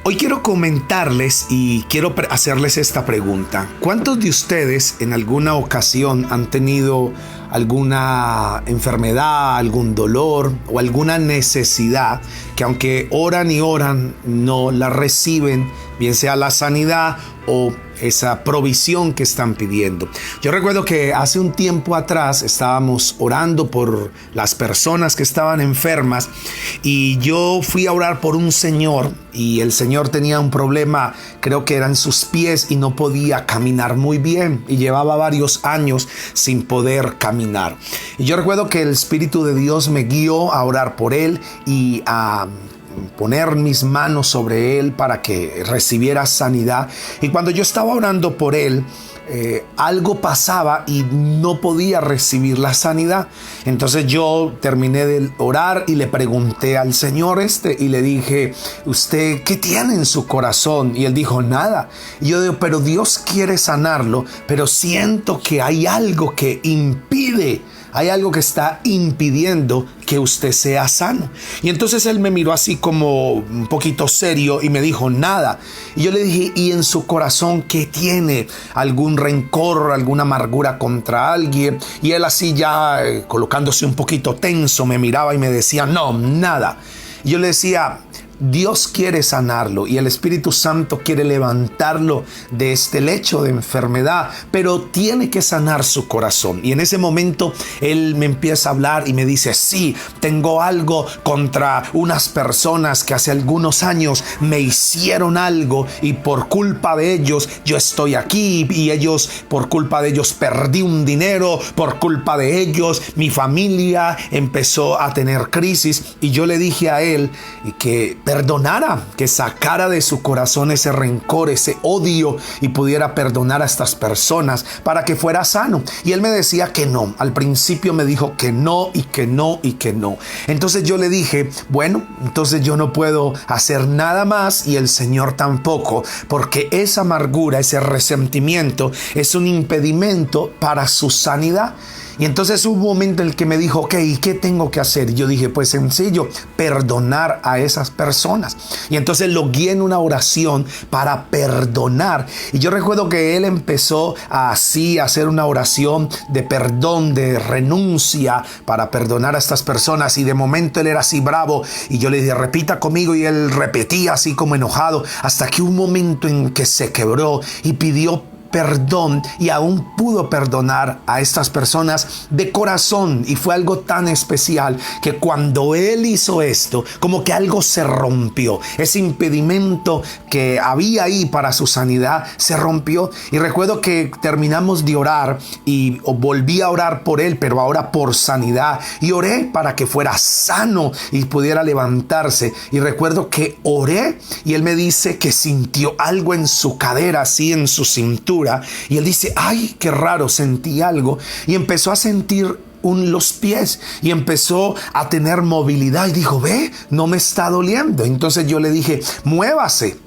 Hoy quiero comentarles y quiero hacerles esta pregunta. ¿Cuántos de ustedes en alguna ocasión han tenido alguna enfermedad, algún dolor o alguna necesidad que aunque oran y oran no la reciben, bien sea la sanidad o esa provisión que están pidiendo? Yo recuerdo que hace un tiempo atrás estábamos orando por las personas que estaban enfermas y yo fui a orar por un señor y el señor tenía un problema, creo que eran sus pies y no podía caminar muy bien y llevaba varios años sin poder caminar. Y yo recuerdo que el Espíritu de Dios me guió a orar por él y a poner mis manos sobre él para que recibiera sanidad. Y cuando yo estaba orando por él, algo pasaba y no podía recibir la sanidad. Entonces yo terminé de orar y le pregunté al Señor y le dije: ¿usted qué tiene en su corazón? Y él dijo: nada. Y yo digo: pero Dios quiere sanarlo, pero siento que hay algo que impide. Hay algo que está impidiendo que usted sea sano. Y entonces él me miró así como un poquito serio y me dijo: nada. Y yo le dije: ¿y en su corazón qué tiene? ¿Algún rencor, alguna amargura contra alguien? Y él así ya colocándose un poquito tenso me miraba y me decía: no, nada. Y yo le decía: Dios quiere sanarlo y el Espíritu Santo quiere levantarlo de este lecho de enfermedad, pero tiene que sanar su corazón. Y en ese momento él me empieza a hablar y me dice: sí, tengo algo contra unas personas que hace algunos años me hicieron algo y por culpa de ellos yo estoy aquí, y ellos, por culpa de ellos perdí un dinero, por culpa de ellos mi familia empezó a tener crisis. Y yo le dije a él que perdonara, que sacara de su corazón ese rencor, ese odio y pudiera perdonar a estas personas para que fuera sano. Y él me decía que no. Al principio me dijo que no y que no y que no. Entonces yo le dije: bueno, entonces yo no puedo hacer nada más y el Señor tampoco, porque esa amargura, ese resentimiento es un impedimento para su sanidad. Y entonces hubo un momento en el que me dijo: ok, ¿qué tengo que hacer? Y yo dije: pues sencillo, perdonar a esas personas. Y entonces lo guié en una oración para perdonar. Y yo recuerdo que él empezó así a hacer una oración de perdón, de renuncia para perdonar a estas personas. Y de momento él era así bravo. Y yo le dije: repita conmigo. Y él repetía así como enojado, hasta que un momento en que se quebró y pidió perdón, y aún pudo perdonar a estas personas de corazón. Y fue algo tan especial que cuando él hizo esto, como que algo se rompió, ese impedimento que había ahí para su sanidad se rompió. Y recuerdo que terminamos de orar y volví a orar por él, pero ahora por sanidad, y oré para que fuera sano y pudiera levantarse. Y recuerdo que oré y él me dice que sintió algo en su cadera, así en su cintura. Y él dice: ay, qué raro, sentí algo. Y empezó a sentir los pies y empezó a tener movilidad y dijo: ve, no me está doliendo. Entonces yo le dije: muévase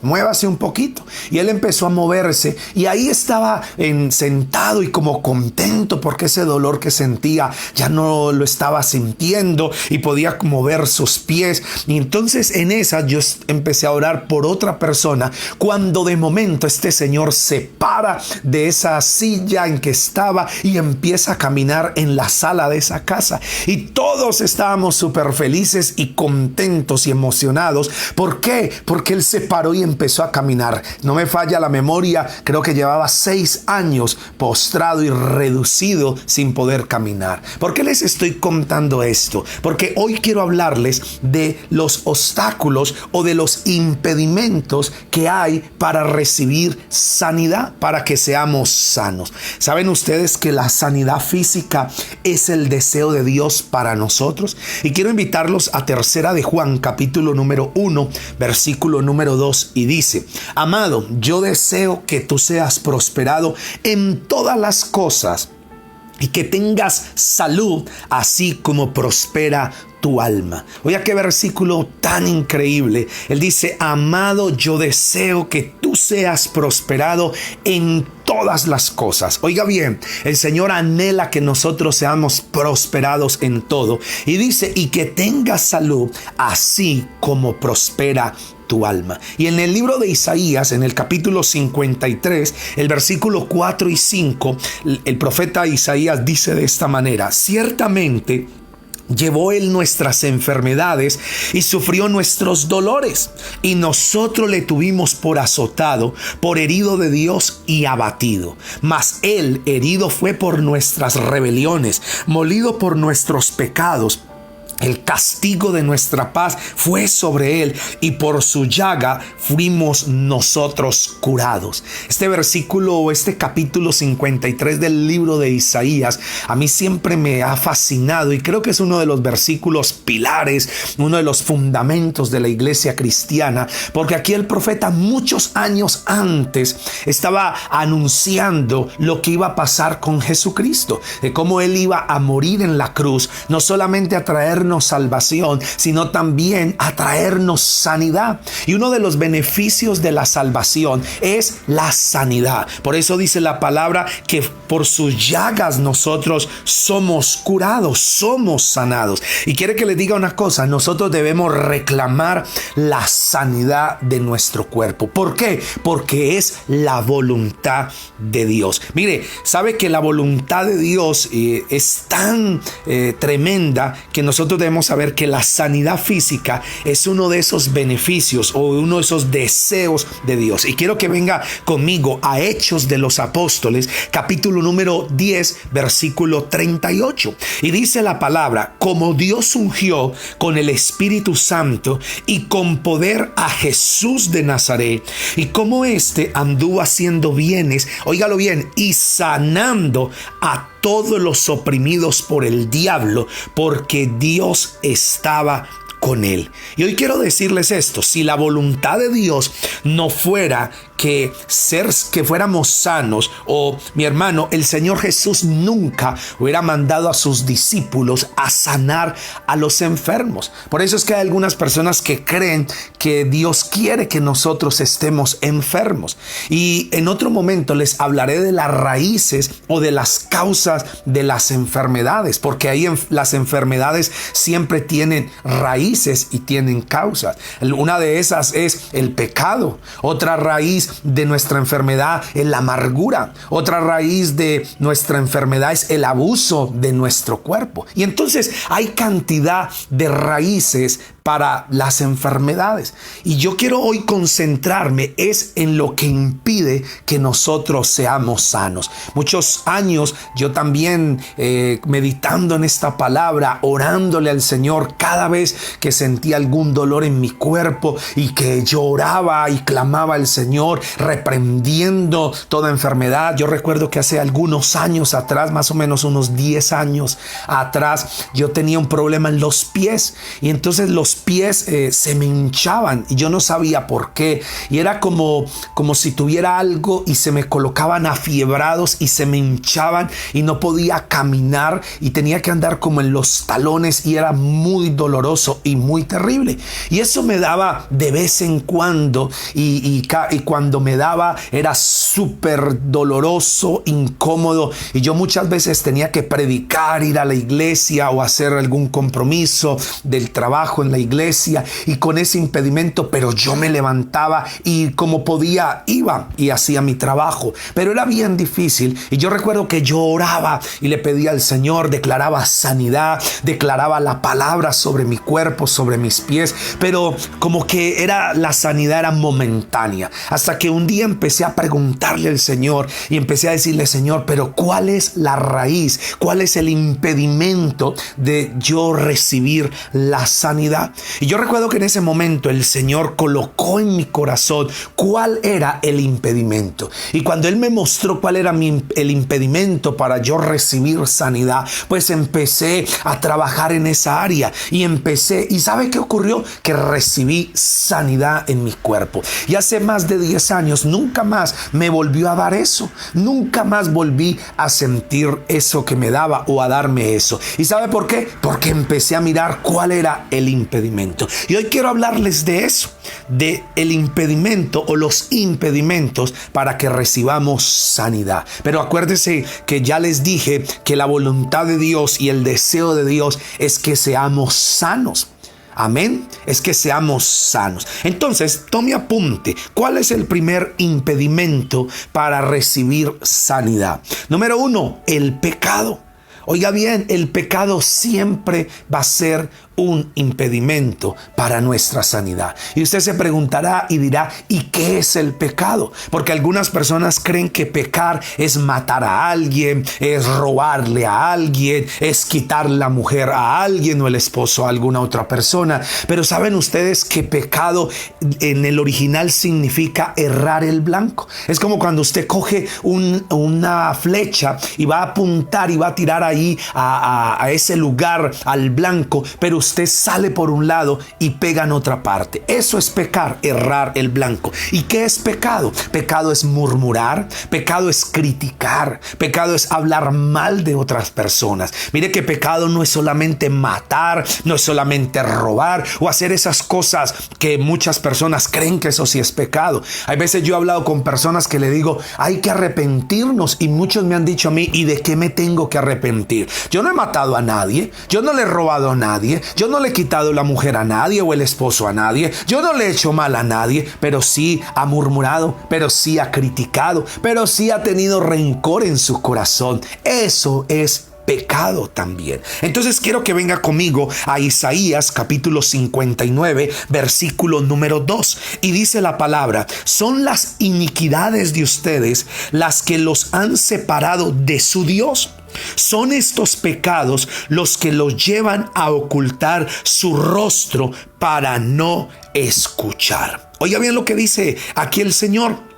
un poquito. Y él empezó a moverse y ahí estaba sentado y como contento porque ese dolor que sentía ya no lo estaba sintiendo y podía mover sus pies. Y entonces en esa yo empecé a orar por otra persona, cuando de momento este señor se para de esa silla en que estaba y empieza a caminar en la sala de esa casa. Y todos estábamos súper felices y contentos y emocionados. ¿Por qué? Porque él se paró y empezó a caminar. No me falla la memoria, creo que llevaba 6 años postrado y reducido sin poder caminar. ¿Por qué les estoy contando esto? Porque hoy quiero hablarles de los obstáculos o de los impedimentos que hay para recibir sanidad, para que seamos sanos. ¿Saben ustedes que la sanidad física es el deseo de Dios para nosotros? Y quiero invitarlos a 3 de Juan, capítulo número 1, versículo número 2, y dice: amado, yo deseo que tú seas prosperado en todas las cosas y que tengas salud, así como prospera tu alma. Oiga qué versículo tan increíble. Él dice: amado, yo deseo que tú seas prosperado en todas las cosas. Oiga bien, el Señor anhela que nosotros seamos prosperados en todo. Y dice, y que tengas salud, así como prospera tu alma. Y en el libro de Isaías, en el capítulo 53, el versículo 4 y 5, el profeta Isaías dice de esta manera: ciertamente llevó él nuestras enfermedades y sufrió nuestros dolores, y nosotros le tuvimos por azotado, por herido de Dios y abatido. Mas él herido fue por nuestras rebeliones, molido por nuestros pecados. El castigo de nuestra paz fue sobre él, y por su llaga fuimos nosotros curados. Este versículo, este capítulo 53 del libro de Isaías, a mí siempre me ha fascinado, y creo que es uno de los versículos pilares, uno de los fundamentos de la iglesia cristiana, porque aquí el profeta muchos años antes estaba anunciando lo que iba a pasar con Jesucristo, de cómo él iba a morir en la cruz, no solamente a traernos salvación, sino también a traernos sanidad. Y uno de los beneficios de la salvación es la sanidad. Por eso dice la palabra que por sus llagas nosotros somos curados, somos sanados. Y quiere que les diga una cosa: nosotros debemos reclamar la sanidad de nuestro cuerpo. ¿Por qué? Porque es la voluntad de Dios. Mire, sabe que la voluntad de Dios es tan tremenda que nosotros debemos saber que la sanidad física es uno de esos beneficios o uno de esos deseos de Dios. Y quiero que venga conmigo a Hechos de los Apóstoles, capítulo número 10, versículo 38. Y dice la palabra: como Dios ungió con el Espíritu Santo y con poder a Jesús de Nazaret, y como éste anduvo haciendo bienes, óigalo bien, y sanando a todos los oprimidos por el diablo, porque Dios estaba con él. Y hoy quiero decirles esto: si la voluntad de Dios no fuera que fuéramos sanos, o mi hermano, el Señor Jesús nunca hubiera mandado a sus discípulos a sanar a los enfermos. Por eso es que hay algunas personas que creen que Dios quiere que nosotros estemos enfermos. Y en otro momento les hablaré de las raíces o de las causas de las enfermedades, porque ahí las enfermedades siempre tienen raíces y tienen causas. Una de esas es el pecado. Otra raíz de nuestra enfermedad es la amargura. Otra raíz de nuestra enfermedad es el abuso de nuestro cuerpo. Y entonces hay cantidad de raíces para las enfermedades. Y yo quiero hoy concentrarme es en lo que impide que nosotros seamos sanos. Muchos años yo también meditando en esta palabra, orándole al Señor cada vez que sentía algún dolor en mi cuerpo, y que lloraba y clamaba al Señor, reprendiendo toda enfermedad. Yo recuerdo que hace algunos años atrás, más o menos unos 10 años atrás, yo tenía un problema en los pies, y entonces los pies se me hinchaban y yo no sabía por qué, y era como si tuviera algo y se me colocaban afiebrados y se me hinchaban y no podía caminar y tenía que andar como en los talones, y era muy doloroso y muy terrible. Y eso me daba de vez en cuando, y cuando me daba era súper doloroso, incómodo, y yo muchas veces tenía que predicar, ir a la iglesia o hacer algún compromiso del trabajo en la iglesia, y con ese impedimento, pero yo me levantaba y como podía iba y hacía mi trabajo, pero era bien difícil. Y yo recuerdo que yo oraba y le pedía al Señor, declaraba sanidad, declaraba la palabra sobre mi cuerpo, sobre mis pies, pero como que la sanidad era momentánea, hasta que un día empecé a preguntarle al Señor y empecé a decirle: Señor, pero ¿cuál es la raíz? ¿Cuál es el impedimento de yo recibir la sanidad? Y yo recuerdo que en ese momento el Señor colocó en mi corazón cuál era el impedimento. Y cuando Él me mostró cuál era el impedimento para yo recibir sanidad, pues empecé a trabajar en esa área, y empecé ¿Y sabe qué ocurrió? Que recibí sanidad en mi cuerpo. Y hace más de 10 años nunca más me volvió a dar eso. Nunca más volví a sentir eso que me daba o a darme eso. ¿Y sabe por qué? Porque empecé a mirar cuál era el impedimento. Y hoy quiero hablarles de eso, de el impedimento o los impedimentos para que recibamos sanidad. Pero acuérdense que ya les dije que la voluntad de Dios y el deseo de Dios es que seamos sanos. Amén, es que seamos sanos. Entonces, tome apunte. ¿Cuál es el primer impedimento para recibir sanidad? Número 1, el pecado. Oiga bien, el pecado siempre va a ser un impedimento para nuestra sanidad. Y usted se preguntará y dirá, ¿y qué es el pecado? Porque algunas personas creen que pecar es matar a alguien, es robarle a alguien, es quitar la mujer a alguien o el esposo a alguna otra persona. Pero ¿saben ustedes que pecado en el original significa errar el blanco? Es como cuando usted coge una flecha y va a apuntar y va a tirar ahí a ese lugar, al blanco, pero usted sale por un lado y pega en otra parte. Eso es pecar, errar el blanco. ¿Y qué es pecado? Pecado es murmurar, pecado es criticar, pecado es hablar mal de otras personas. Mire que pecado no es solamente matar, no es solamente robar o hacer esas cosas que muchas personas creen que eso sí es pecado. Hay veces yo he hablado con personas que le digo, hay que arrepentirnos, y muchos me han dicho a mí, ¿y de qué me tengo que arrepentir? Yo no he matado a nadie, yo no le he robado a nadie, yo no le he quitado la mujer a nadie o el esposo a nadie, yo no le he hecho mal a nadie, pero sí ha murmurado, pero sí ha criticado, pero sí ha tenido rencor en su corazón. Eso es pecado también. Entonces quiero que venga conmigo a Isaías capítulo 59, versículo número 2. Y dice la palabra: son las iniquidades de ustedes las que los han separado de su Dios. Son estos pecados los que los llevan a ocultar su rostro para no escuchar. Oiga bien lo que dice aquí el Señor,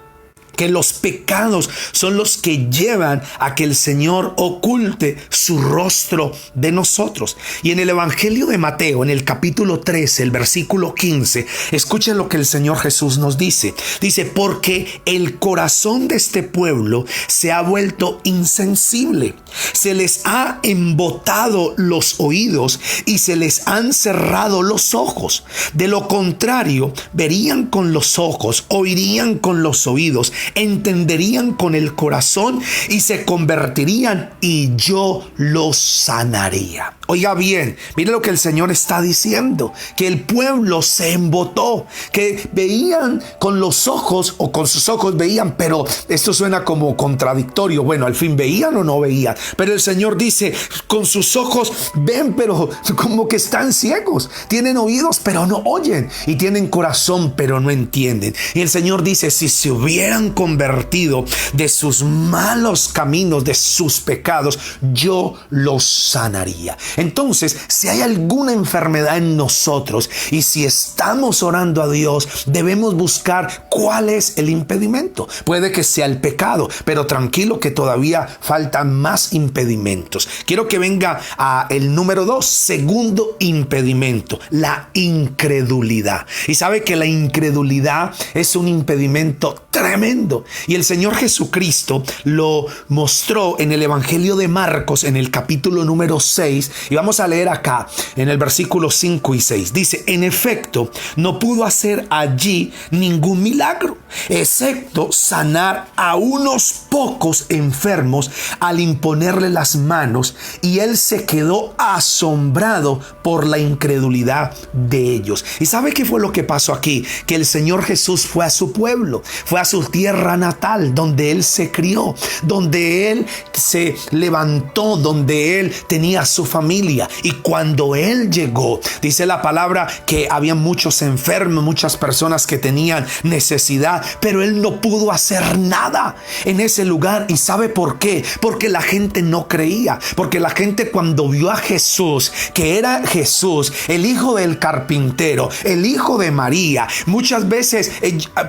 que los pecados son los que llevan a que el Señor oculte su rostro de nosotros. Y en el Evangelio de Mateo, en el capítulo 13, el versículo 15, escuchen lo que el Señor Jesús nos dice. Dice, porque el corazón de este pueblo se ha vuelto insensible. Se les ha embotado los oídos y se les han cerrado los ojos. De lo contrario, verían con los ojos, oirían con los oídos, entenderían con el corazón y se convertirían y yo los sanaría. Oiga bien, mire lo que el Señor está diciendo, que el pueblo se embotó, que veían con los ojos o con sus ojos veían, pero esto suena como contradictorio. Bueno, al fin veían o no veían, pero el Señor dice, con sus ojos ven, pero como que están ciegos, tienen oídos pero no oyen y tienen corazón pero no entienden. Y el Señor dice, si se hubieran convertido de sus malos caminos, de sus pecados, yo los sanaría. Entonces, si hay alguna enfermedad en nosotros y si estamos orando a Dios, debemos buscar cuál es el impedimento. Puede que sea el pecado, pero tranquilo que todavía faltan más impedimentos. Quiero que venga a el número 2, segundo impedimento, la incredulidad. Y sabe que la incredulidad es un impedimento tremendo. Y el Señor Jesucristo lo mostró en el Evangelio de Marcos, en el capítulo número 6. Y vamos a leer acá en el versículo 5 y 6. Dice, en efecto, no pudo hacer allí ningún milagro, excepto sanar a unos pocos enfermos al imponerle las manos. Y él se quedó asombrado por la incredulidad de ellos. ¿Y sabe qué fue lo que pasó aquí? Que el Señor Jesús fue a su pueblo, fue a su tierra natal, donde él se crió, donde él se levantó, donde él tenía su familia. Y cuando él llegó, dice la palabra que había muchos enfermos, muchas personas que tenían necesidad, pero él no pudo hacer nada en ese lugar. ¿Y sabe por qué? Porque la gente gente no creía, porque la gente cuando vio a Jesús, que era Jesús, el hijo del carpintero, el hijo de María, muchas veces,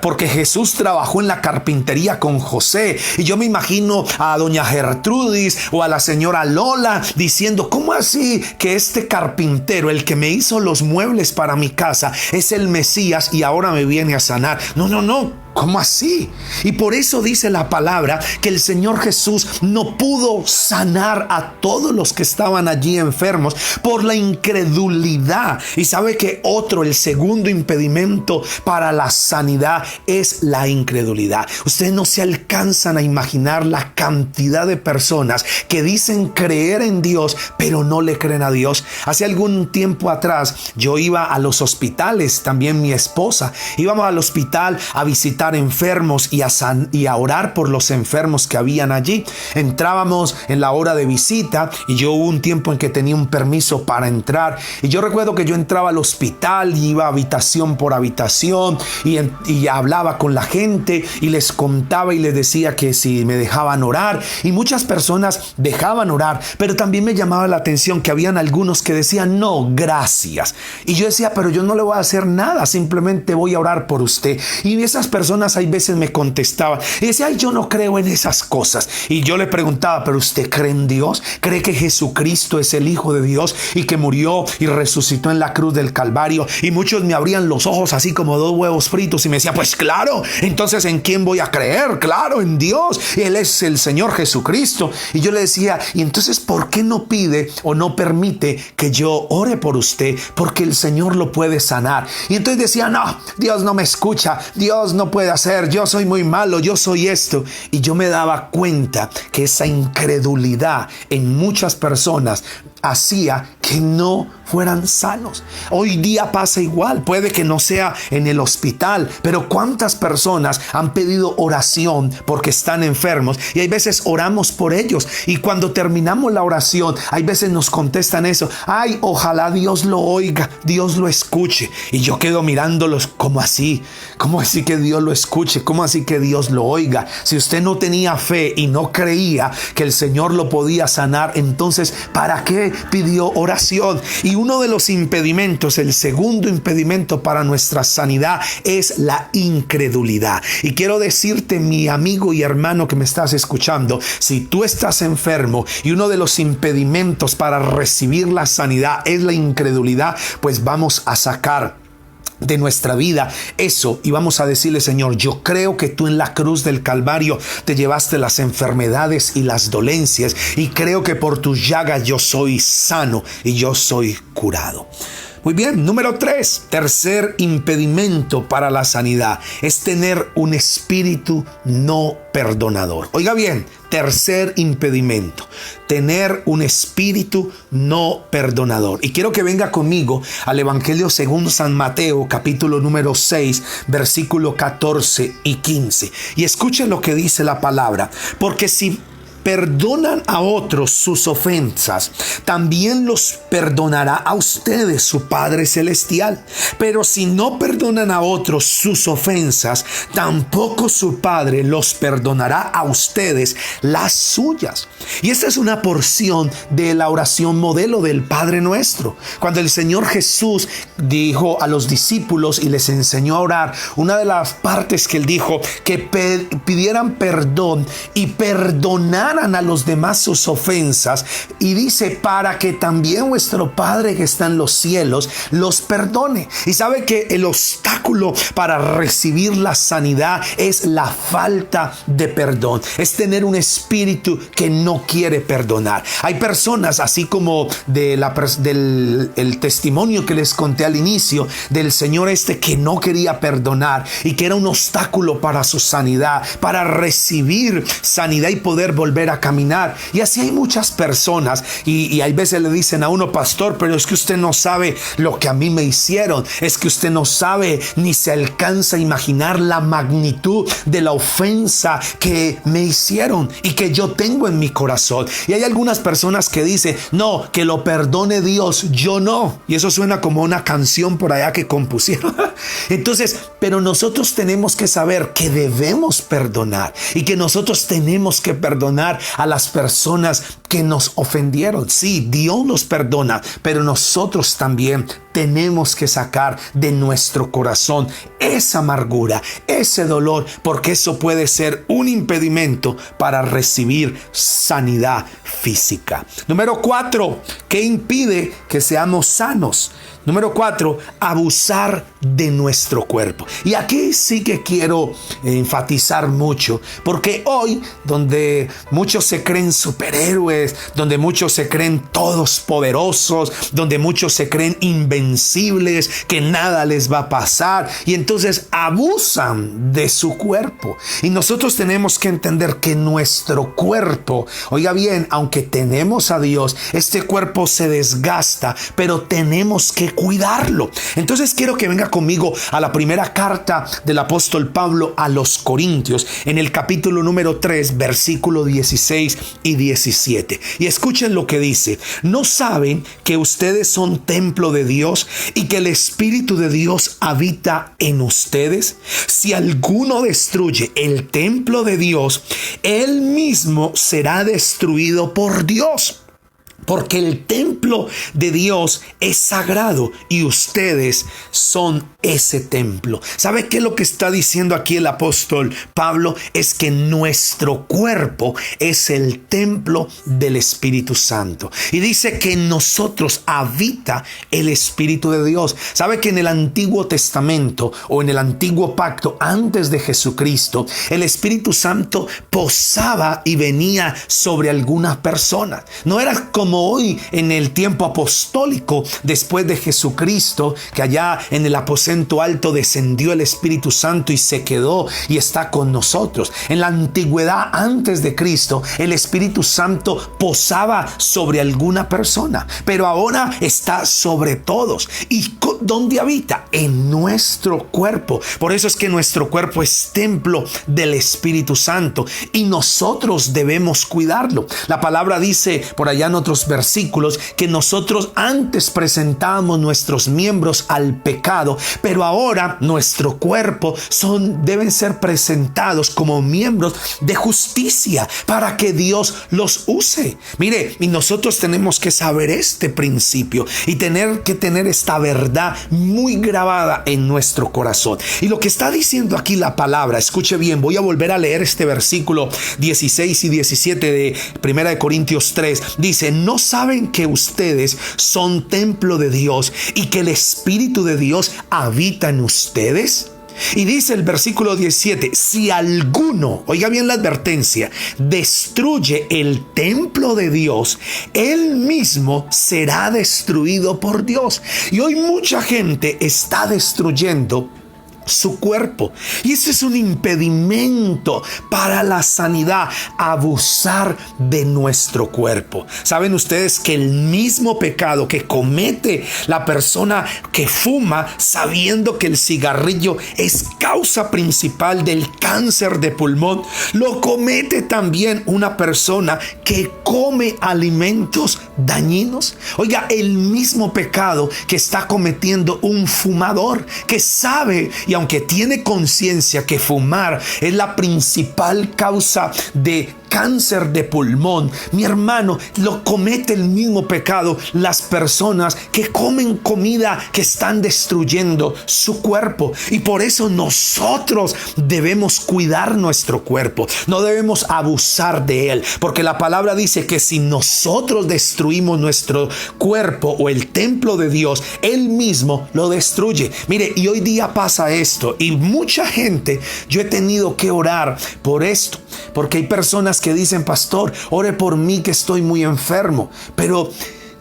porque Jesús trabajó en la carpintería con José, y yo me imagino a doña Gertrudis o a la señora Lola diciendo, ¿cómo así que este carpintero, el que me hizo los muebles para mi casa, es el Mesías y ahora me viene a sanar? No. ¿Cómo así? Y por eso dice la palabra que el Señor Jesús no pudo sanar a todos los que estaban allí enfermos por la incredulidad. Y sabe que el segundo impedimento para la sanidad es la incredulidad. Ustedes no se alcanzan a imaginar la cantidad de personas que dicen creer en Dios, pero no le creen a Dios. Hace algún tiempo atrás yo iba a los hospitales, también mi esposa, íbamos al hospital a visitar enfermos y a orar por los enfermos que habían allí. Entrábamos en la hora de visita y yo hubo un tiempo en que tenía un permiso para entrar, y yo recuerdo que yo entraba al hospital y iba habitación por habitación y hablaba con la gente y les contaba y les decía que si me dejaban orar, y muchas personas dejaban orar, pero también me llamaba la atención que habían algunos que decían no, gracias, y yo decía, pero yo no le voy a hacer nada, simplemente voy a orar por usted. Y esas personas hay veces me contestaban y decía, ay, yo no creo en esas cosas. Y yo le preguntaba, pero ¿usted cree en Dios? ¿Cree que Jesucristo es el Hijo de Dios y que murió y resucitó en la cruz del Calvario? Y muchos me abrían los ojos así como dos huevos fritos y me decían, pues claro, entonces ¿en quién voy a creer? Claro, en Dios. Él es el Señor Jesucristo. Y yo le decía, y entonces ¿por qué no pide o no permite que yo ore por usted? Porque el Señor lo puede sanar. Y entonces decía, no, Dios no me escucha, Dios no puede hacer, yo soy muy malo, yo soy esto. Y yo me daba cuenta que esa incredulidad en muchas personas hacía que no fueran sanos. Hoy día pasa igual, puede que no sea en el hospital, pero cuántas personas han pedido oración porque están enfermos, y hay veces oramos por ellos, y cuando terminamos la oración, hay veces nos contestan eso, ay, ojalá Dios lo oiga, Dios lo escuche. Y yo quedo mirándolos, ¿cómo así? ¿Cómo así que Dios lo escuche? ¿Cómo así que Dios lo oiga? Si usted no tenía fe y no creía que el Señor lo podía sanar, entonces ¿para qué pidió oración? Y uno de los impedimentos, el segundo impedimento para nuestra sanidad, es la incredulidad. Y quiero decirte, mi amigo y hermano que me estás escuchando, si tú estás enfermo y uno de los impedimentos para recibir la sanidad es la incredulidad, pues vamos a sacar de nuestra vida eso y vamos a decirle, Señor, yo creo que tú en la cruz del Calvario te llevaste las enfermedades y las dolencias, y creo que por tus llagas yo soy sano y yo soy curado. Muy bien, número 3, tercer impedimento para la sanidad es tener un espíritu no perdonador. Oiga bien, tercer impedimento, tener un espíritu no perdonador. Y quiero que venga conmigo al Evangelio según San Mateo, capítulo número 6, versículo 14 y 15. Y escuchen lo que dice la palabra, porque si perdonan a otros sus ofensas, también los perdonará a ustedes su Padre Celestial. Pero si no perdonan a otros sus ofensas, tampoco su Padre los perdonará a ustedes las suyas. Y esta es una porción de la oración modelo del Padre Nuestro. Cuando el Señor Jesús dijo a los discípulos y les enseñó a orar, una de las partes que él dijo, que pidieran perdón y perdonar a los demás sus ofensas, y dice, para que también vuestro Padre que está en los cielos los perdone. Y sabe que el obstáculo para recibir la sanidad es la falta de perdón, es tener un espíritu que no quiere perdonar. Hay personas, así como del testimonio que les conté al inicio del señor que no quería perdonar y que era un obstáculo para su sanidad, para recibir sanidad y poder volver a caminar. Y así hay muchas personas, y hay veces le dicen a uno, pastor, pero es que usted no sabe lo que a mí me hicieron, es que usted no sabe ni se alcanza a imaginar la magnitud de la ofensa que me hicieron y que yo tengo en mi corazón. Y hay algunas personas que dicen, no, que lo perdone Dios, yo no. Y eso suena como una canción por allá que compusieron. Entonces, pero nosotros tenemos que saber que debemos perdonar y que nosotros tenemos que perdonar perdonar a las personas que nos ofendieron. Sí, Dios nos perdona, pero nosotros también tenemos que sacar de nuestro corazón esa amargura, ese dolor, porque eso puede ser un impedimento para recibir sanidad física. Número 4, ¿qué impide que seamos sanos? Número 4, abusar de nuestro cuerpo. Y aquí sí que quiero enfatizar mucho, porque hoy, donde muchos se creen superhéroes, donde muchos se creen todos poderosos, donde muchos se creen invencibles, que nada les va a pasar, y entonces abusan de su cuerpo. Y nosotros tenemos que entender que nuestro cuerpo, oiga bien, aunque tenemos a Dios, este cuerpo se desgasta, pero tenemos que cuidarlo. Entonces quiero que venga conmigo a la primera carta del apóstol Pablo a los Corintios, en el capítulo número 3, versículo 16 y 17. Y escuchen lo que dice: ¿no saben que ustedes son templo de Dios y que el Espíritu de Dios habita en ustedes? Si alguno destruye el templo de Dios, él mismo será destruido por Dios. Porque el templo de Dios es sagrado y ustedes son ese templo. ¿Sabe qué es lo que está diciendo aquí el apóstol Pablo? Es que nuestro cuerpo es el templo del Espíritu Santo. Y dice que en nosotros habita el Espíritu de Dios. ¿Sabe que en el Antiguo Testamento o en el Antiguo Pacto, antes de Jesucristo, el Espíritu Santo posaba y venía sobre algunas personas? No era como hoy en el tiempo apostólico después de Jesucristo, que allá en el aposento alto descendió el Espíritu Santo y se quedó y está con nosotros. En la antigüedad, antes de Cristo, el Espíritu Santo posaba sobre alguna persona, pero ahora está sobre todos. ¿Y dónde habita? En nuestro cuerpo. Por eso es que nuestro cuerpo es templo del Espíritu Santo y nosotros debemos cuidarlo. La palabra dice por allá en otros versículos que nosotros antes presentábamos nuestros miembros al pecado, pero ahora nuestro cuerpo deben ser presentados como miembros de justicia para que Dios los use. Mire, y nosotros tenemos que saber este principio y tener esta verdad muy grabada en nuestro corazón. Y lo que está diciendo aquí la palabra, escuche bien, voy a volver a leer este versículo 16 y 17 de 1 Corintios 3. Dice: ¿no saben que ustedes son templo de Dios y que el Espíritu de Dios habita en ustedes? Y dice el versículo 17: si alguno, oiga bien la advertencia, destruye el templo de Dios, él mismo será destruido por Dios. Y hoy mucha gente está destruyendo su cuerpo, y ese es un impedimento para la sanidad, abusar de nuestro cuerpo. Saben ustedes que el mismo pecado que comete la persona que fuma, sabiendo que el cigarrillo es causa principal del cáncer de pulmón, lo comete también una persona que come alimentos dañinos. Oiga, el mismo pecado que está cometiendo un fumador que sabe y aunque tiene conciencia que fumar es la principal causa de cáncer de pulmón, mi hermano, lo comete el mismo pecado las personas que comen comida que están destruyendo su cuerpo. Y por eso nosotros debemos cuidar nuestro cuerpo, no debemos abusar de él, porque la palabra dice que si nosotros destruimos nuestro cuerpo o el templo de Dios, él mismo lo destruye. Mire, y hoy día pasa esto, y mucha gente, yo he tenido que orar por esto, porque hay personas que dicen: pastor, ore por mí que estoy muy enfermo. Pero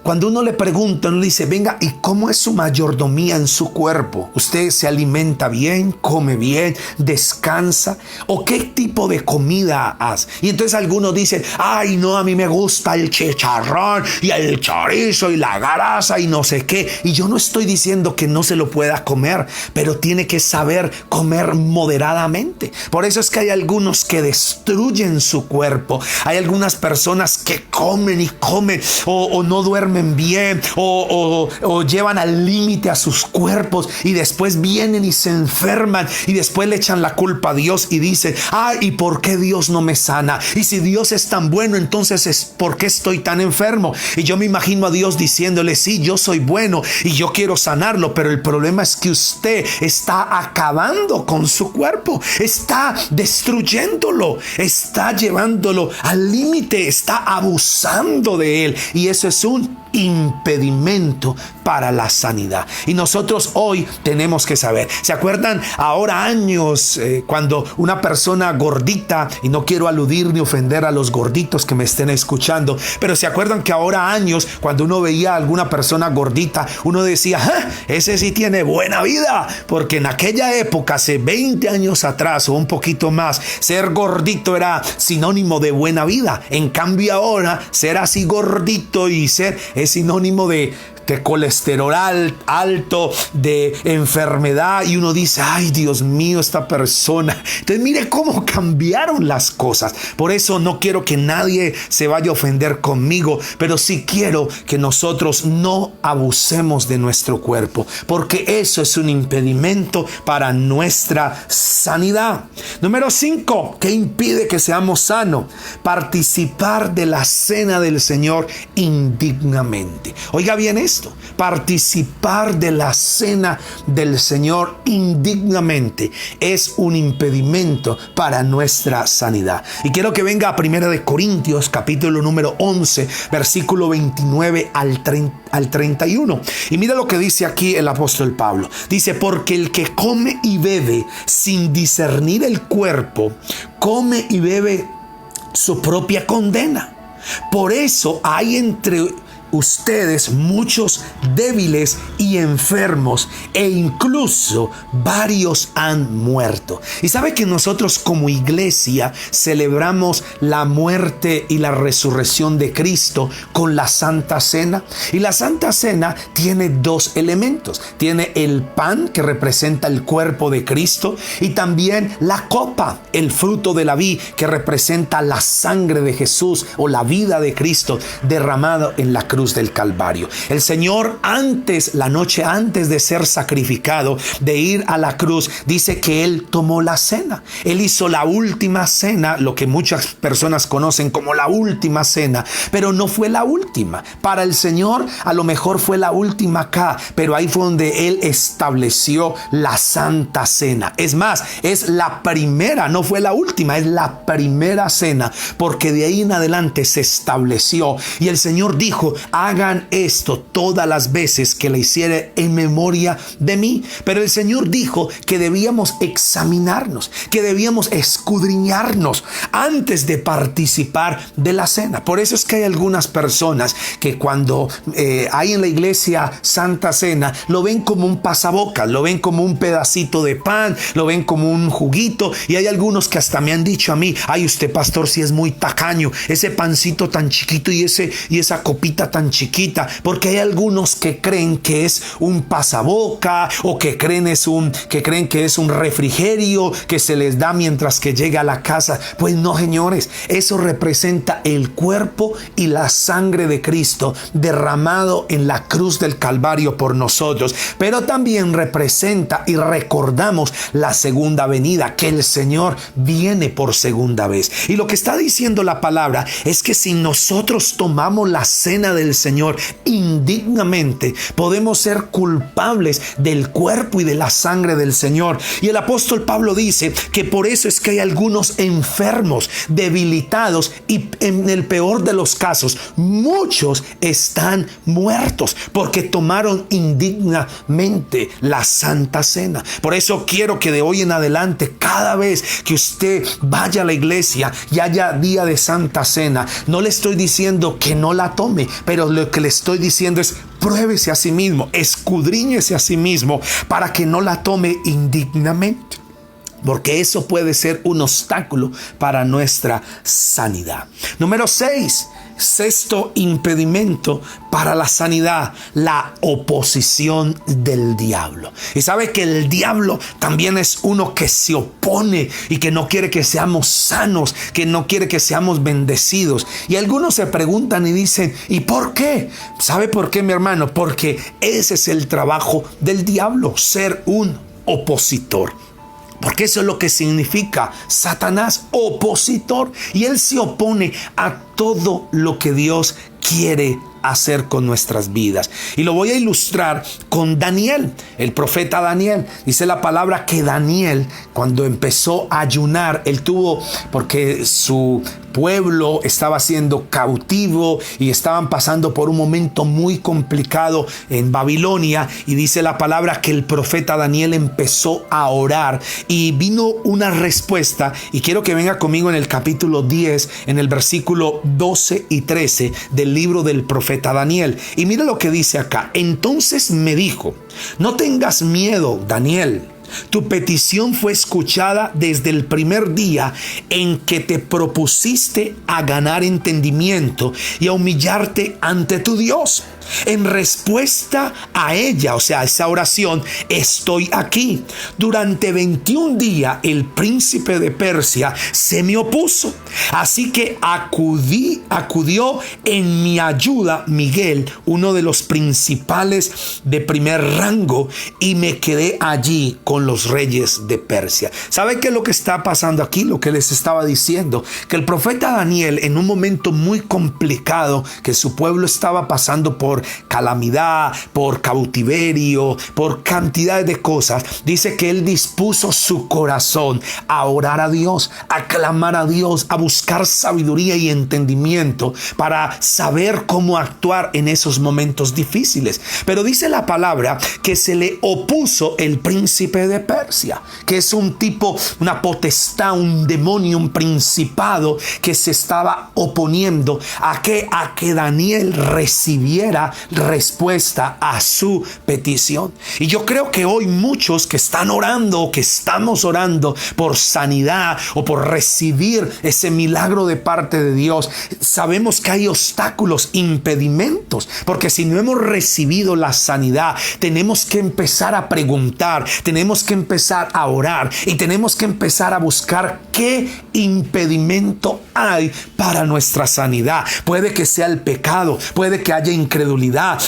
cuando uno le pregunta, uno le dice: venga, ¿y cómo es su mayordomía en su cuerpo? ¿Usted se alimenta bien, come bien, descansa? ¿O qué tipo de comida hace? Y entonces algunos dicen: ay, no, a mí me gusta el chicharrón y el chorizo y la grasa y no sé qué. Y yo no estoy diciendo que no se lo pueda comer, pero tiene que saber comer moderadamente. Por eso es que hay algunos que destruyen su cuerpo. Hay algunas personas que comen y comen o no duermen duermen bien o llevan al límite a sus cuerpos y después vienen y se enferman y después le echan la culpa a Dios y dicen, ¿y por qué Dios no me sana? Y si Dios es tan bueno, entonces ¿por qué estoy tan enfermo? Y yo me imagino a Dios diciéndole, sí, yo soy bueno y yo quiero sanarlo, pero el problema es que usted está acabando con su cuerpo, está destruyéndolo, está llevándolo al límite, está abusando de él, y eso es un impedimento para la sanidad. Y nosotros hoy tenemos que saber, ¿se acuerdan ahora años cuando una persona gordita, y no quiero aludir ni ofender a los gorditos que me estén escuchando, pero se acuerdan que ahora años cuando uno veía a alguna persona gordita, uno decía, ese sí tiene buena vida, porque en aquella época, hace 20 años atrás o un poquito más, ser gordito era sinónimo de buena vida. En cambio ahora ser así gordito y ser es sinónimo de colesterol alto, de enfermedad, y uno dice, ay Dios mío, esta persona. Entonces mire cómo cambiaron las cosas. Por eso no quiero que nadie se vaya a ofender conmigo, pero sí quiero que nosotros no abusemos de nuestro cuerpo, porque eso es un impedimento para nuestra sanidad. Número 5, ¿qué impide que seamos sanos? Participar de la cena del Señor indignamente. Oiga bien esto. Participar de la cena del Señor indignamente es un impedimento para nuestra sanidad. Y quiero que venga a 1 de Corintios, capítulo número 11, versículo 29 al 31. Y mira lo que dice aquí el apóstol Pablo. Dice, porque el que come y bebe sin discernir el cuerpo, come y bebe su propia condena. Por eso hay entre ustedes muchos débiles y enfermos, e incluso varios han muerto. Y sabe que nosotros como iglesia celebramos la muerte y la resurrección de Cristo con la Santa Cena. Y la Santa Cena tiene dos elementos. Tiene el pan, que representa el cuerpo de Cristo, y también la copa, el fruto de la vid, que representa la sangre de Jesús o la vida de Cristo derramado en la cruz del Calvario. El Señor la noche antes de ser sacrificado, de ir a la cruz, dice que Él tomó la cena. Él hizo la última cena, lo que muchas personas conocen como la última cena, pero no fue la última. Para el Señor a lo mejor fue la última acá, pero ahí fue donde Él estableció la Santa Cena. Es más, es la primera, no fue la última, es la primera cena, porque de ahí en adelante se estableció. Y el Señor dijo, hagan esto todas las veces que le hiciere en memoria de mí. Pero el Señor dijo que debíamos examinarnos, que debíamos escudriñarnos antes de participar de la cena. Por eso es que hay algunas personas que cuando hay en la iglesia Santa Cena, lo ven como un pasabocas, lo ven como un pedacito de pan, lo ven como un juguito, y hay algunos que hasta me han dicho a mí, ay, usted pastor si es muy tacaño, ese pancito tan chiquito y esa copita tan chiquita, porque hay algunos que creen que es un pasaboca, o que creen que es un refrigerio que se les da mientras que llega a la casa. Pues no, señores, eso representa el cuerpo y la sangre de Cristo derramado en la cruz del Calvario por nosotros, pero también representa y recordamos la segunda venida, que el Señor viene por segunda vez. Y lo que está diciendo la palabra es que si nosotros tomamos la cena del Señor indignamente, podemos ser culpables del cuerpo y de la sangre del Señor. Y el apóstol Pablo dice que por eso es que hay algunos enfermos, debilitados, y en el peor de los casos, muchos están muertos porque tomaron indignamente la Santa Cena. Por eso quiero que de hoy en adelante, cada vez que usted vaya a la iglesia y haya día de Santa Cena, no le estoy diciendo que no la tome, pero lo que le estoy diciendo es: pruébese a sí mismo, escudriñese a sí mismo para que no la tome indignamente. porque eso puede ser un obstáculo para nuestra sanidad. Número 6. Sexto impedimento para la sanidad: la oposición del diablo. Y sabe que el diablo también es uno que se opone y que no quiere que seamos sanos, que no quiere que seamos bendecidos. Y algunos se preguntan y dicen, ¿y por qué? ¿Sabe por qué, mi hermano? Porque ese es el trabajo del diablo, ser un opositor. Porque eso es lo que significa Satanás, opositor. Y él se opone a todo lo que Dios quiere hacer con nuestras vidas. Y lo voy a ilustrar con Daniel, el profeta Daniel. Dice la palabra que Daniel, cuando empezó a ayunar, él tuvo, porque su pueblo estaba siendo cautivo y estaban pasando por un momento muy complicado en Babilonia, y dice la palabra que el profeta Daniel empezó a orar y vino una respuesta. Y quiero que venga conmigo en el capítulo 10, en el versículo 12 y 13 del libro del profeta Daniel. Y mira lo que dice acá: entonces me dijo, no tengas miedo, Daniel. Tu petición fue escuchada desde el primer día en que te propusiste a ganar entendimiento y a humillarte ante tu Dios. En respuesta a ella, o sea, a esa oración, estoy aquí. Durante 21 días el príncipe de Persia se me opuso. Así que acudió en mi ayuda Miguel, uno de los principales de primer rango, y me quedé allí con los reyes de Persia. ¿Sabe qué es lo que está pasando aquí? Lo que les estaba diciendo, que el profeta Daniel, en un momento muy complicado, que su pueblo estaba pasando por calamidad, por cautiverio, por cantidad de cosas, dice que él dispuso su corazón a orar a Dios, a clamar a Dios, a buscar sabiduría y entendimiento para saber cómo actuar en esos momentos difíciles. Pero dice la palabra que se le opuso el príncipe de Persia, que es un tipo, una potestad, un demonio, un principado que se estaba oponiendo a que Daniel recibiera respuesta a su petición. Y yo creo que hoy muchos que están orando, que estamos orando por sanidad o por recibir ese milagro de parte de Dios, sabemos que hay obstáculos, impedimentos, porque si no hemos recibido la sanidad, tenemos que empezar a preguntar, tenemos que empezar a orar y tenemos que empezar a buscar qué impedimento hay para nuestra sanidad. Puede que sea el pecado, puede que haya incredulidad,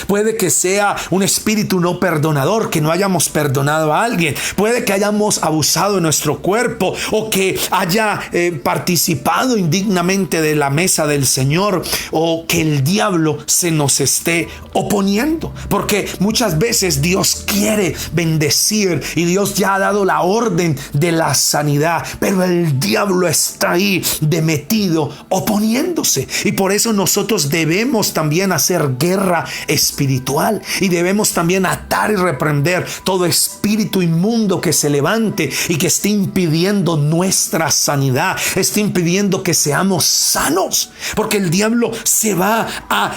puede que sea un espíritu no perdonador, que no hayamos perdonado a alguien, puede que hayamos abusado de nuestro cuerpo o que haya participado indignamente de la mesa del Señor, o que el diablo se nos esté oponiendo, porque muchas veces Dios quiere bendecir y Dios ya ha dado la orden de la sanidad, pero el diablo está ahí de metido oponiéndose. Y por eso nosotros debemos también hacer guerra espiritual y debemos también atar y reprender todo espíritu inmundo que se levante y que esté impidiendo nuestra sanidad, esté impidiendo que seamos sanos, porque el diablo se va a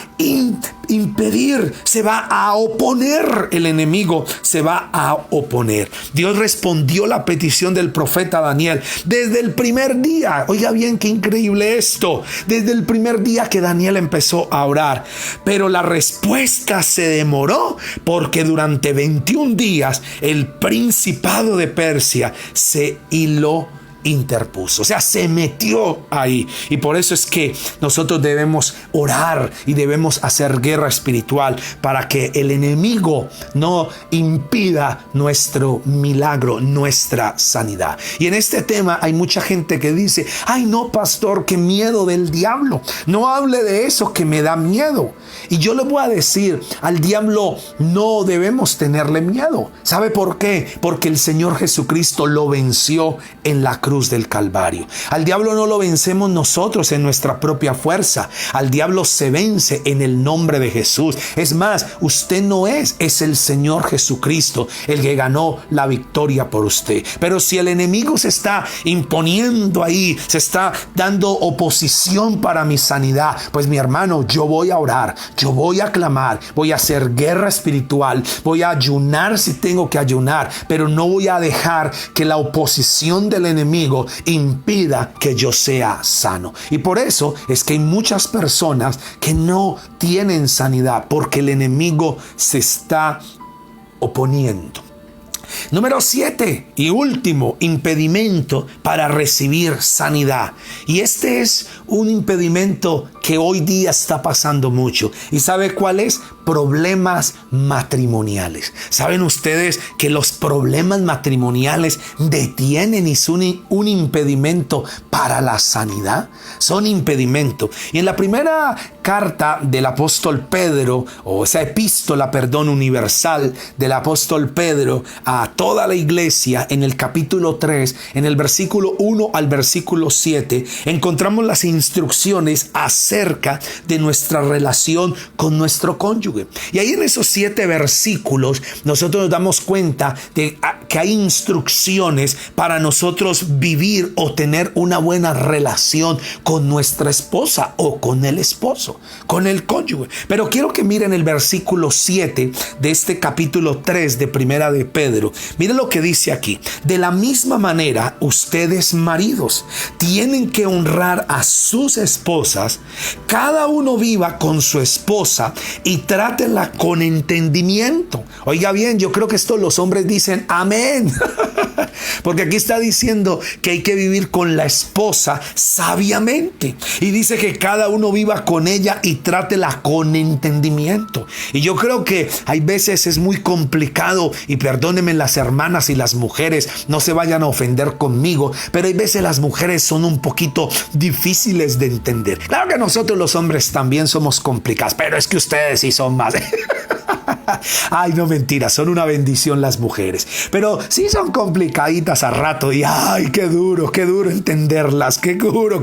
impedir, se va a oponer, el enemigo se va a oponer. Dios respondió la petición del profeta Daniel desde el primer día. Oiga bien, qué increíble esto, desde el primer día que Daniel empezó a orar, pero la respuesta se demoró porque durante 21 días el principado de Persia se interpuso, o sea, se metió ahí. Y por eso es que nosotros debemos orar y debemos hacer guerra espiritual para que el enemigo no impida nuestro milagro, nuestra sanidad. Y en este tema hay mucha gente que dice: ay no, pastor, qué miedo del diablo, no hable de eso, que me da miedo. Y yo le voy a decir, al diablo no debemos tenerle miedo. ¿Sabe por qué? Porque el Señor Jesucristo lo venció en la cruz. cruz del Calvario. Al diablo no lo vencemos nosotros en nuestra propia fuerza. Al diablo se vence en el nombre de Jesús. Es más, usted no es el Señor Jesucristo el que ganó la victoria por usted. Pero si el enemigo se está imponiendo ahí, se está dando oposición para mi sanidad, pues mi hermano, yo voy a orar, yo voy a clamar, voy a hacer guerra espiritual, voy a ayunar si tengo que ayunar, pero no voy a dejar que la oposición del enemigo impida que yo sea sano. Y por eso es que hay muchas personas que no tienen sanidad, porque el enemigo se está oponiendo. Número 7 y último impedimento para recibir sanidad. Y este es un impedimento que hoy día está pasando mucho. ¿Y sabe cuál es? Problemas matrimoniales. ¿Saben ustedes que los problemas matrimoniales detienen y son un impedimento para la sanidad? Son impedimento. Y en la primera carta del apóstol Pedro, o esa epístola, universal del apóstol Pedro a toda la iglesia, en el capítulo 3, en el versículo 1 al versículo 7, encontramos las instrucciones acerca de nuestra relación con nuestro cónyuge. Y ahí en esos 7 versículos nosotros nos damos cuenta de que hay instrucciones para nosotros vivir o tener una buena relación con nuestra esposa o con el esposo, con el cónyuge. Pero quiero que miren el versículo 7 de este capítulo 3 de Primera de Pedro. Miren lo que dice aquí. De la misma manera, ustedes maridos tienen que honrar a sus esposas. Cada uno viva con su esposa y trátenla con entendimiento. Oiga bien, yo creo que esto los hombres dicen amén. Porque aquí está diciendo que hay que vivir con la esposa sabiamente. Y dice que cada uno viva con ella y trátela con entendimiento. Y yo creo que hay veces es muy complicado, y perdónenme las hermanas y las mujeres, no se vayan a ofender conmigo, pero hay veces las mujeres son un poquito difíciles de entender. Claro que nosotros los hombres también somos complicados, pero es que ustedes sí son más. Ay, no, mentira, son una bendición las mujeres, pero sí son complicaditas a rato y ay, qué duro entenderlas, qué duro.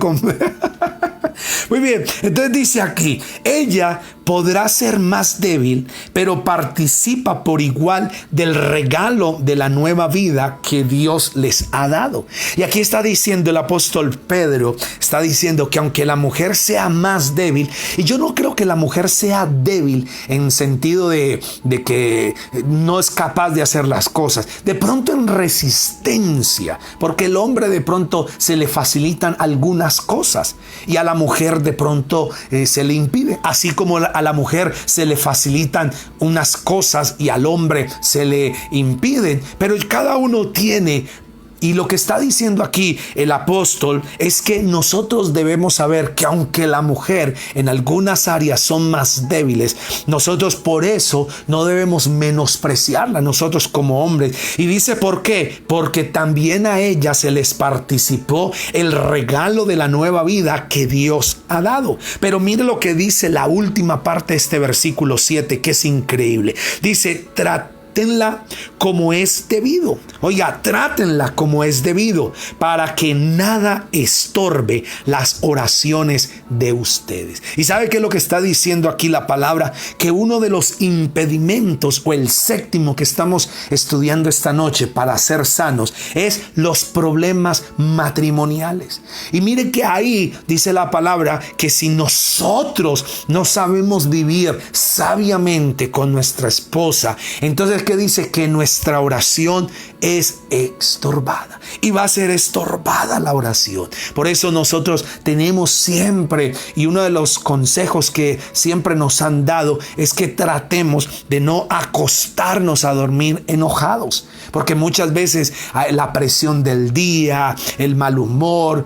Muy bien, entonces dice aquí, ella podrá ser más débil, pero participa por igual del regalo de la nueva vida que Dios les ha dado. Y aquí está diciendo el apóstol Pedro, está diciendo que aunque la mujer sea más débil, y yo no creo que la mujer sea débil en sentido de que no es capaz de hacer las cosas, de pronto en resistencia, porque el hombre de pronto se le facilitan algunas cosas y a la mujer de pronto se le impide, así como a la mujer se le facilitan unas cosas y al hombre se le impiden, pero cada uno tiene. Y lo que está diciendo aquí el apóstol es que nosotros debemos saber que aunque la mujer en algunas áreas son más débiles, nosotros por eso no debemos menospreciarla, nosotros como hombres. Y dice ¿por qué? Porque también a ella se les participó el regalo de la nueva vida que Dios ha dado. Pero mire lo que dice la última parte de este versículo 7, que es increíble. Dice, trátenla como es debido. Oiga, trátenla como es debido, para que nada estorbe las oraciones de ustedes. ¿Y sabe qué es lo que está diciendo aquí la palabra? Que uno de los impedimentos, o el séptimo que estamos estudiando esta noche para ser sanos, es los problemas matrimoniales. Y mire que ahí dice la palabra que si nosotros no sabemos vivir sabiamente con nuestra esposa, entonces que dice que nuestra oración es estorbada y va a ser estorbada la oración. Por eso nosotros tenemos siempre, y uno de los consejos que siempre nos han dado es que tratemos de no acostarnos a dormir enojados, porque muchas veces la presión del día, el mal humor,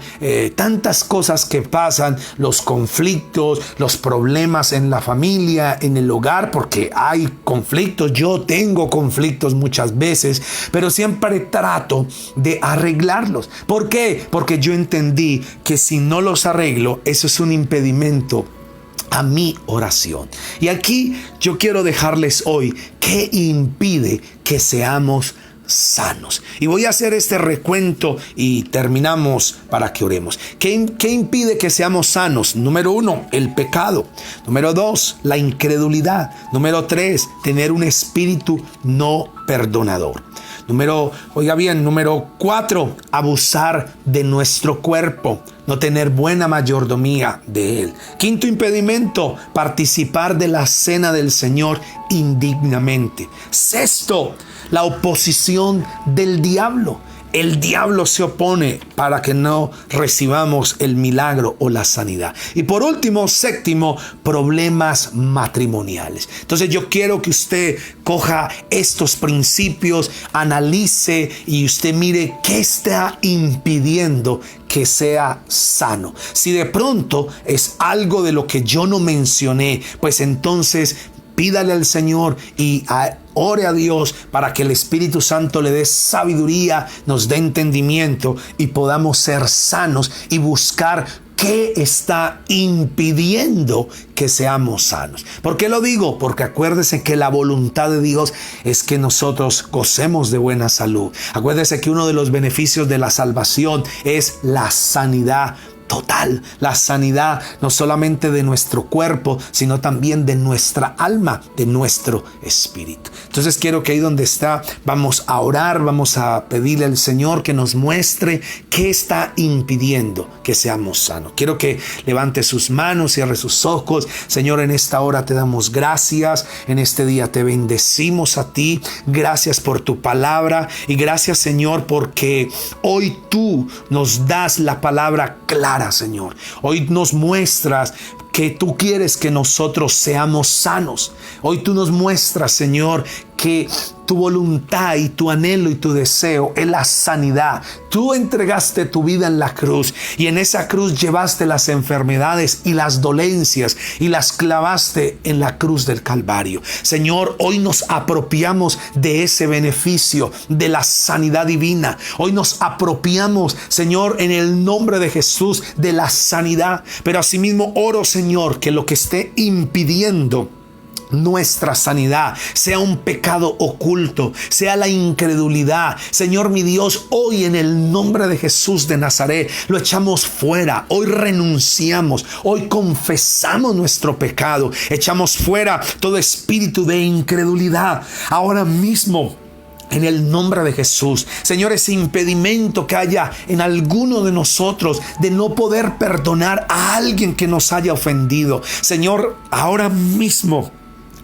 tantas cosas que pasan, los conflictos, los problemas en la familia, en el hogar, porque hay conflictos, yo tengo conflictos muchas veces, pero siempre trato de arreglarlos. ¿Por qué? Porque yo entendí que si no los arreglo, eso es un impedimento a mi oración. Y aquí yo quiero dejarles hoy qué impide que seamos sanos. Y voy a hacer este recuento y terminamos para que oremos. ¿Qué impide que seamos sanos? Número 1, el pecado. Número 2, la incredulidad. Número 3, tener un espíritu no perdonador. Número 4, abusar de nuestro cuerpo, no tener buena mayordomía de él. Quinto impedimento, participar de la cena del Señor indignamente. Sexto, la oposición del diablo. El diablo se opone para que no recibamos el milagro o la sanidad. Y por último, séptimo, problemas matrimoniales. Entonces yo quiero que usted coja estos principios, analice y usted mire qué está impidiendo que sea sano. Si de pronto es algo de lo que yo no mencioné, pues entonces pídale al Señor y ore a Dios para que el Espíritu Santo le dé sabiduría, nos dé entendimiento y podamos ser sanos y buscar qué está impidiendo que seamos sanos. ¿Por qué lo digo? Porque acuérdese que la voluntad de Dios es que nosotros gocemos de buena salud. Acuérdese que uno de los beneficios de la salvación es la sanidad total, la sanidad no solamente de nuestro cuerpo, sino también de nuestra alma, de nuestro espíritu. Entonces quiero que ahí donde está, vamos a orar, vamos a pedirle al Señor que nos muestre qué está impidiendo que seamos sanos. Quiero que levante sus manos, cierre sus ojos. Señor, en esta hora te damos gracias, en este día te bendecimos a ti, gracias por tu palabra y gracias, Señor, porque hoy tú nos das la palabra clara, Señor. Hoy nos muestras que tú quieres que nosotros seamos sanos. Hoy tú nos muestras, Señor, que tu voluntad y tu anhelo y tu deseo es la sanidad. Tú entregaste tu vida en la cruz y en esa cruz llevaste las enfermedades y las dolencias y las clavaste en la cruz del Calvario. Señor, hoy nos apropiamos de ese beneficio de la sanidad divina. Hoy nos apropiamos, Señor, en el nombre de Jesús de la sanidad. Pero asimismo oro, Señor, que lo que esté impidiendo nuestra sanidad sea un pecado oculto, sea la incredulidad. Señor mi Dios, hoy en el nombre de Jesús de Nazaret lo echamos fuera. Hoy renunciamos, hoy confesamos nuestro pecado, echamos fuera todo espíritu de incredulidad ahora mismo. En el nombre de Jesús, Señor, ese impedimento que haya en alguno de nosotros de no poder perdonar a alguien que nos haya ofendido, Señor, ahora mismo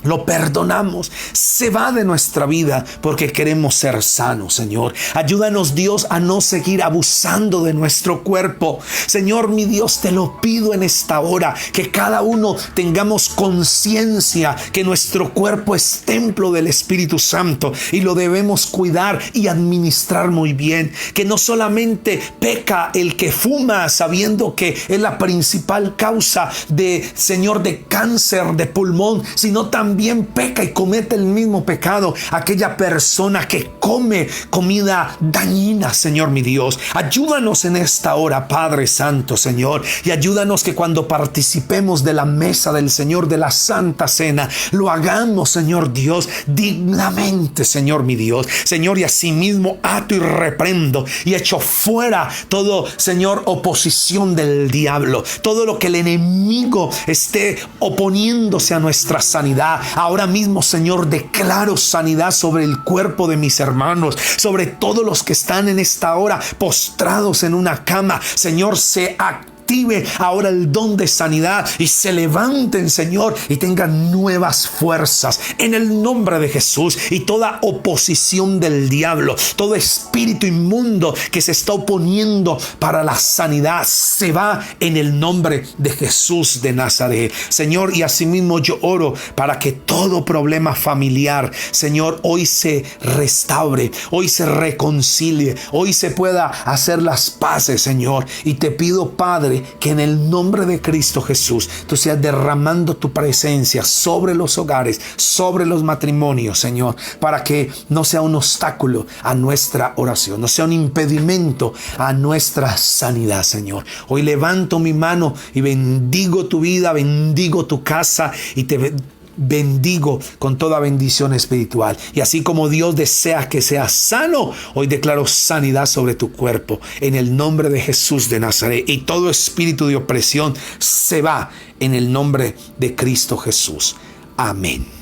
lo perdonamos, se va de nuestra vida porque queremos ser sanos, Señor. Ayúdanos, Dios, a no seguir abusando de nuestro cuerpo. Señor, mi Dios, te lo pido en esta hora, que cada uno tengamos conciencia que nuestro cuerpo es templo del Espíritu Santo y lo debemos cuidar y administrar muy bien. Que no solamente peca el que fuma, sabiendo que es la principal causa de, Señor, de cáncer de pulmón, sino también peca y comete el mismo pecado aquella persona que come comida dañina, Señor mi Dios. Ayúdanos en esta hora, Padre Santo, Señor, y ayúdanos que cuando participemos de la mesa del Señor, de la Santa Cena, lo hagamos, Señor Dios, dignamente, Señor mi Dios. Señor, y asimismo ato y reprendo y echo fuera todo, Señor, oposición del diablo, todo lo que el enemigo esté oponiéndose a nuestra sanidad. Ahora mismo, Señor, declaro sanidad sobre el cuerpo de mis hermanos, sobre todos los que están en esta hora postrados en una cama. Señor, se active ahora el don de sanidad y se levanten, Señor, y tengan nuevas fuerzas en el nombre de Jesús. Y toda oposición del diablo, todo espíritu inmundo que se está oponiendo para la sanidad, se va en el nombre de Jesús de Nazaret, Señor. Y asimismo yo oro para que todo problema familiar, Señor, hoy se restaure, hoy se reconcilie, hoy se pueda hacer las paces, Señor. Y te pido, Padre, que en el nombre de Cristo Jesús tú seas derramando tu presencia sobre los hogares, sobre los matrimonios, Señor, para que no sea un obstáculo a nuestra oración, no sea un impedimento a nuestra sanidad, Señor. Hoy levanto mi mano y bendigo tu vida, bendigo tu casa y te bendigo con toda bendición espiritual. Y así como Dios desea que seas sano, hoy declaro sanidad sobre tu cuerpo en el nombre de Jesús de Nazaret. Y todo espíritu de opresión se va en el nombre de Cristo Jesús. Amén.